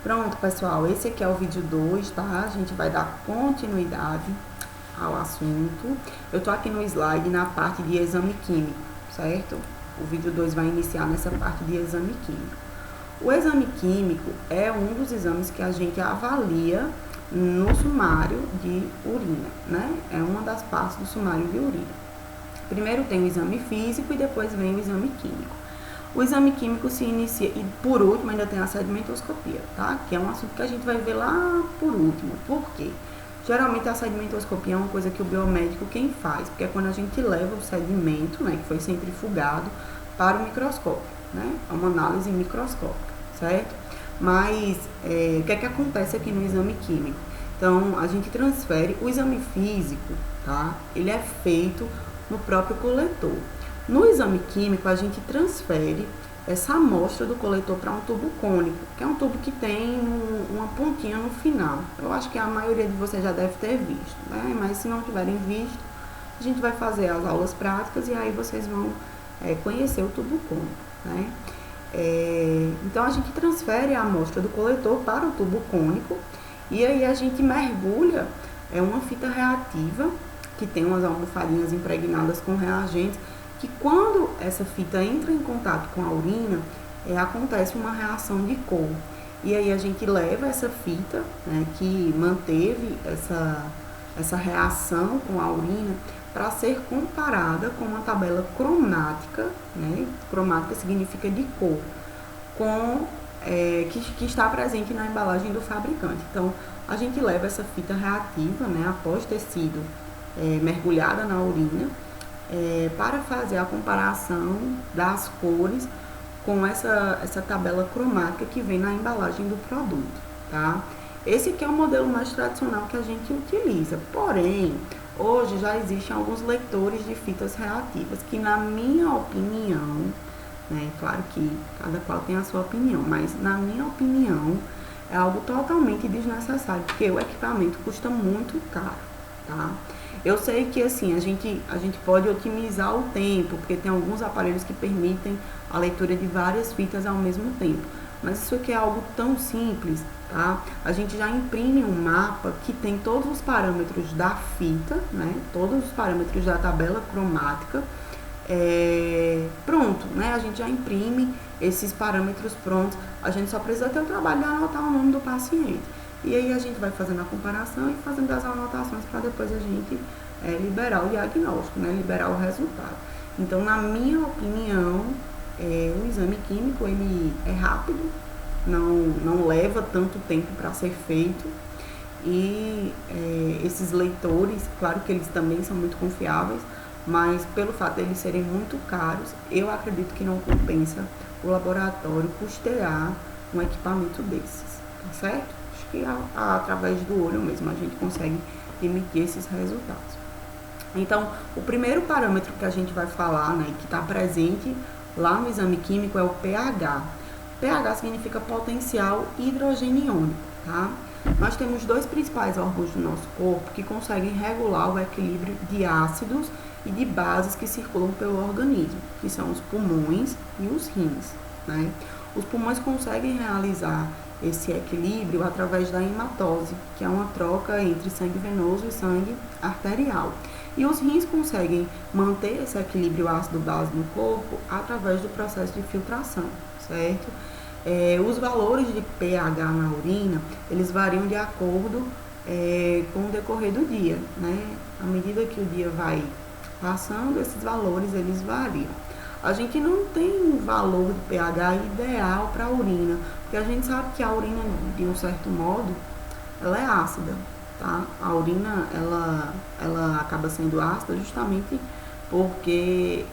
Pronto, pessoal, esse aqui é o vídeo 2, tá? A gente vai dar continuidade ao assunto. Eu tô aqui no slide na parte de exame químico, certo? O vídeo 2 vai iniciar nessa parte de exame químico. O exame químico é um dos exames que a gente avalia no sumário de urina, né? É uma das partes do sumário de urina. Primeiro tem o exame físico e depois vem o exame químico. O exame químico se inicia, e por último ainda tem a sedimentoscopia, tá? Que é um assunto que a gente vai ver lá por último. Por quê? Geralmente a sedimentoscopia é uma coisa que o biomédico quem faz, porque é quando a gente leva o sedimento, né, que foi centrifugado, para o microscópio, né? É uma análise microscópica, certo? Mas o que é que acontece aqui no exame químico? Então, a gente transfere o exame físico, tá? Ele é feito no próprio coletor. No exame químico, a gente transfere essa amostra do coletor para um tubo cônico, que é um tubo que tem uma pontinha no final. Eu acho que a maioria de vocês já deve ter visto, né? Mas se não tiverem visto, a gente vai fazer as aulas práticas e aí vocês vão conhecer o tubo cônico, né? Então, a gente transfere a amostra do coletor para o tubo cônico e aí a gente mergulha uma fita reativa que tem umas almofadinhas impregnadas com reagentes, que quando essa fita entra em contato com a urina, acontece uma reação de cor. E aí a gente leva essa fita, né, que manteve essa reação com a urina, para ser comparada com uma tabela cromática, né? Cromática significa de cor, com que está presente na embalagem do fabricante. Então, a gente leva essa fita reativa, né, após ter sido mergulhada na urina, para fazer a comparação das cores com essa tabela cromática que vem na embalagem do produto, tá? Esse aqui é o modelo mais tradicional que a gente utiliza, porém, hoje já existem alguns leitores de fitas reativas que, na minha opinião, né, claro que cada qual tem a sua opinião, mas na minha opinião é algo totalmente desnecessário, porque o equipamento custa muito caro, tá? Eu sei que assim, a gente pode otimizar o tempo, porque tem alguns aparelhos que permitem a leitura de várias fitas ao mesmo tempo. Mas isso aqui é algo tão simples, tá? A gente já imprime um mapa que tem todos os parâmetros da fita, né? Todos os parâmetros da tabela cromática. Pronto, né? A gente já imprime esses parâmetros prontos. A gente só precisa ter o trabalho de anotar o nome do paciente. E aí a gente vai fazendo a comparação e fazendo as anotações para depois a gente liberar o diagnóstico, né? Liberar o resultado. Então, na minha opinião, o exame químico ele é rápido, não leva tanto tempo para ser feito. E esses leitores, claro que eles também são muito confiáveis, mas pelo fato de eles serem muito caros, eu acredito que não compensa o laboratório custear um equipamento desses, tá certo? Acho que através do olho mesmo a gente consegue emitir esses resultados. Então, o primeiro parâmetro que a gente vai falar, né, que está presente lá no exame químico é o pH. pH significa potencial hidrogeniônico, tá? Nós temos dois principais órgãos do nosso corpo que conseguem regular o equilíbrio de ácidos e de bases que circulam pelo organismo, que são os pulmões e os rins, né? Os pulmões conseguem realizar esse equilíbrio através da hematose, que é uma troca entre sangue venoso e sangue arterial. E os rins conseguem manter esse equilíbrio ácido-base no corpo através do processo de filtração, certo? Os valores de pH na urina, eles variam de acordo com o decorrer do dia, né? À medida que o dia vai passando, esses valores eles variam. A gente não tem um valor de pH ideal para a urina, porque a gente sabe que a urina, de um certo modo, ela é ácida, tá? A urina, ela acaba sendo ácida justamente porque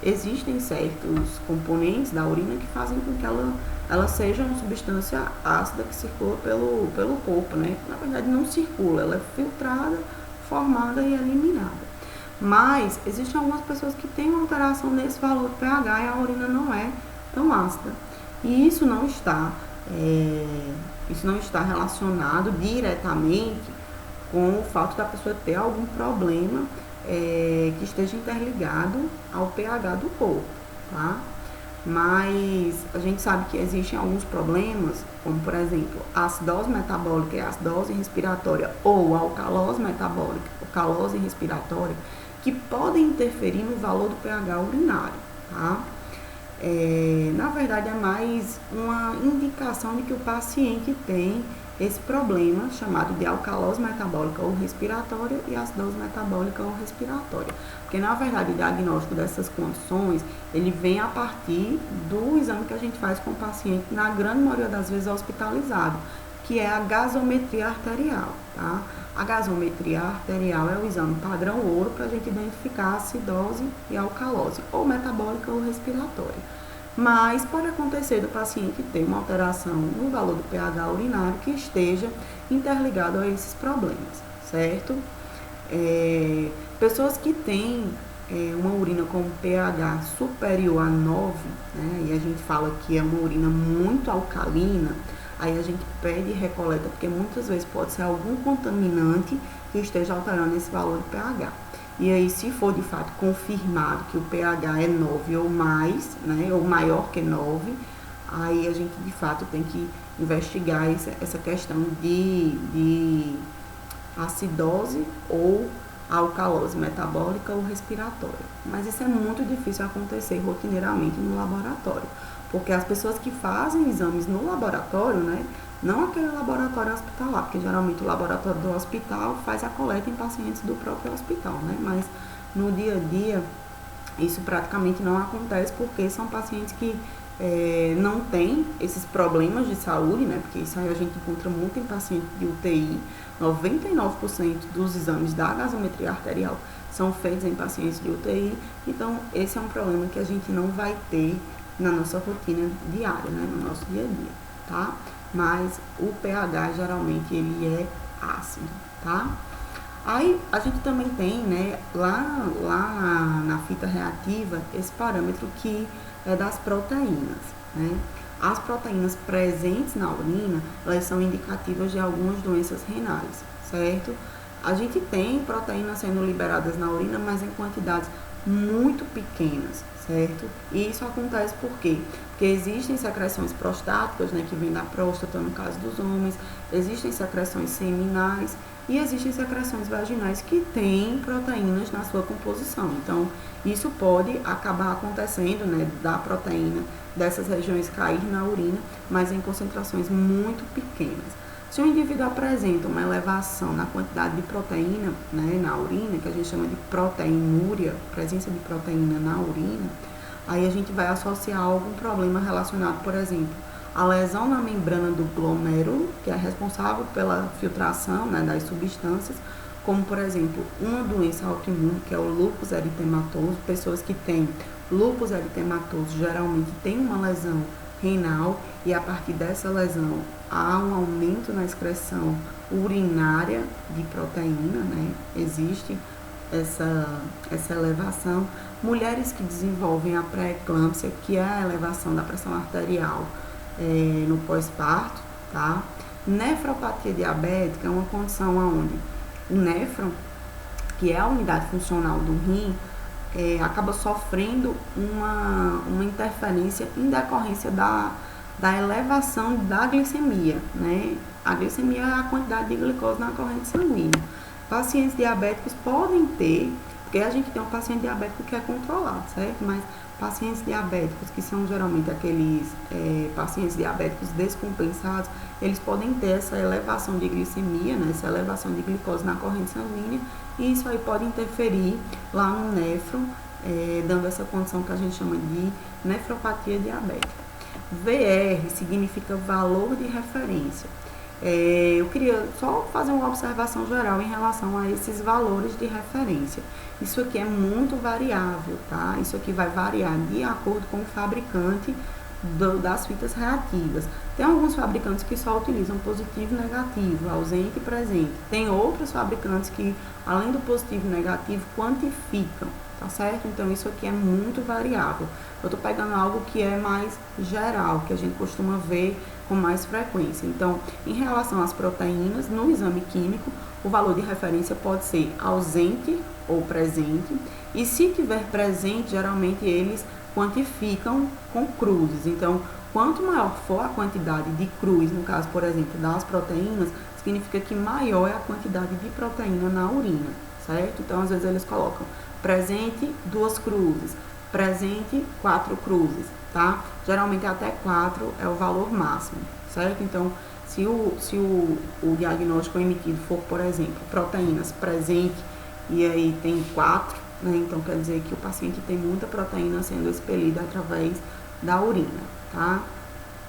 existem certos componentes da urina que fazem com que ela seja uma substância ácida que circula pelo corpo, né? Na verdade, não circula, ela é filtrada, formada e eliminada. Mas existem algumas pessoas que têm uma alteração nesse valor de pH e a urina não é tão ácida. E isso não está relacionado diretamente com o fato da pessoa ter algum problema que esteja interligado ao pH do corpo, tá? mas a gente sabe que existem alguns problemas, como por exemplo, a acidose metabólica e a acidose respiratória, ou a alcalose metabólica, alcalose respiratória, que podem interferir no valor do pH urinário, tá? Na verdade, é mais uma indicação de que o paciente tem esse problema chamado de alcalose metabólica ou respiratória e acidose metabólica ou respiratória. Porque, na verdade, o diagnóstico dessas condições, ele vem a partir do exame que a gente faz com o paciente, na grande maioria das vezes hospitalizado, que é a gasometria arterial, tá? A gasometria arterial é o exame padrão ouro para a gente identificar a acidose e a alcalose, ou metabólica ou respiratória. Mas pode acontecer do paciente ter uma alteração no valor do pH urinário que esteja interligado a esses problemas, certo? Pessoas que têm uma urina com pH superior a 9, né, e a gente fala que é uma urina muito alcalina, aí a gente pede e recoleta, porque muitas vezes pode ser algum contaminante que esteja alterando esse valor de pH. E aí, se for de fato confirmado que o pH é 9 ou mais, né, ou maior que 9, aí a gente de fato tem que investigar essa questão de acidose ou alcalose metabólica ou respiratória. Mas isso é muito difícil acontecer rotineiramente no laboratório, porque as pessoas que fazem exames no laboratório, né, não aquele laboratório hospitalar, porque geralmente o laboratório do hospital faz a coleta em pacientes do próprio hospital, né? Mas no dia a dia isso praticamente não acontece, porque são pacientes que não têm esses problemas de saúde, né? Porque isso aí a gente encontra muito em paciente de UTI. 99% dos exames da gasometria arterial são feitos em pacientes de UTI, então esse é um problema que a gente não vai ter na nossa rotina diária, né? No nosso dia a dia, tá? Mas o pH geralmente ele é ácido, tá? Aí a gente também tem, né, lá na fita reativa, esse parâmetro que é das proteínas, né? As proteínas presentes na urina, elas são indicativas de algumas doenças renais, certo? A gente tem proteínas sendo liberadas na urina, mas em quantidades muito pequenas, certo? E isso acontece por quê? Porque existem secreções prostáticas, né, que vêm da próstata no caso dos homens, existem secreções seminais e existem secreções vaginais que têm proteínas na sua composição. Então, isso pode acabar acontecendo, né, da proteína dessas regiões cair na urina, mas em concentrações muito pequenas. Se o indivíduo apresenta uma elevação na quantidade de proteína, né, na urina, que a gente chama de proteinúria, presença de proteína na urina, aí a gente vai associar algum problema relacionado, por exemplo, à lesão na membrana do glomérulo, que é responsável pela filtração, né, das substâncias, como, por exemplo, uma doença autoimune, que é o lúpus eritematoso. Pessoas que têm lúpus eritematoso geralmente têm uma lesão renal e a partir dessa lesão há um aumento na excreção urinária de proteína, né? Existe essa elevação. Mulheres que desenvolvem a pré-eclâmpsia, que é a elevação da pressão arterial no pós-parto, tá? Nefropatia diabética é uma condição onde o néfron, que é a unidade funcional do rim, acaba sofrendo uma interferência em decorrência da elevação da glicemia, né? A glicemia é a quantidade de glicose na corrente sanguínea. Pacientes diabéticos podem ter, porque a gente tem um paciente diabético que é controlado, certo? Mas pacientes diabéticos, que são geralmente aqueles pacientes diabéticos descompensados, eles podem ter essa elevação de glicemia, né? Essa elevação de glicose na corrente sanguínea, e isso aí pode interferir lá no néfron, dando essa condição que a gente chama de nefropatia diabética. VR significa valor de referência. Eu queria só fazer uma observação geral em relação a esses valores de referência. Isso aqui é muito variável, tá? Isso aqui vai variar de acordo com o fabricante das fitas reativas. Tem alguns fabricantes que só utilizam positivo e negativo, ausente e presente. Tem outros fabricantes que, além do positivo e negativo, quantificam, tá certo? Então, isso aqui é muito variável. Eu tô pegando algo que é mais geral, que a gente costuma ver com mais frequência. Então, em relação às proteínas, no exame químico, o valor de referência pode ser ausente ou presente. E se tiver presente, geralmente eles quantificam com cruzes. Então, quanto maior for a quantidade de cruz, no caso, por exemplo, das proteínas, significa que maior é a quantidade de proteína na urina, certo? Então, às vezes eles colocam presente 2 cruzes, presente 4 cruzes, tá? Geralmente até 4 é o valor máximo, certo? Então, se o diagnóstico emitido for, por exemplo, proteínas presente e aí tem 4, né? Então quer dizer que o paciente tem muita proteína sendo expelida através da urina, tá?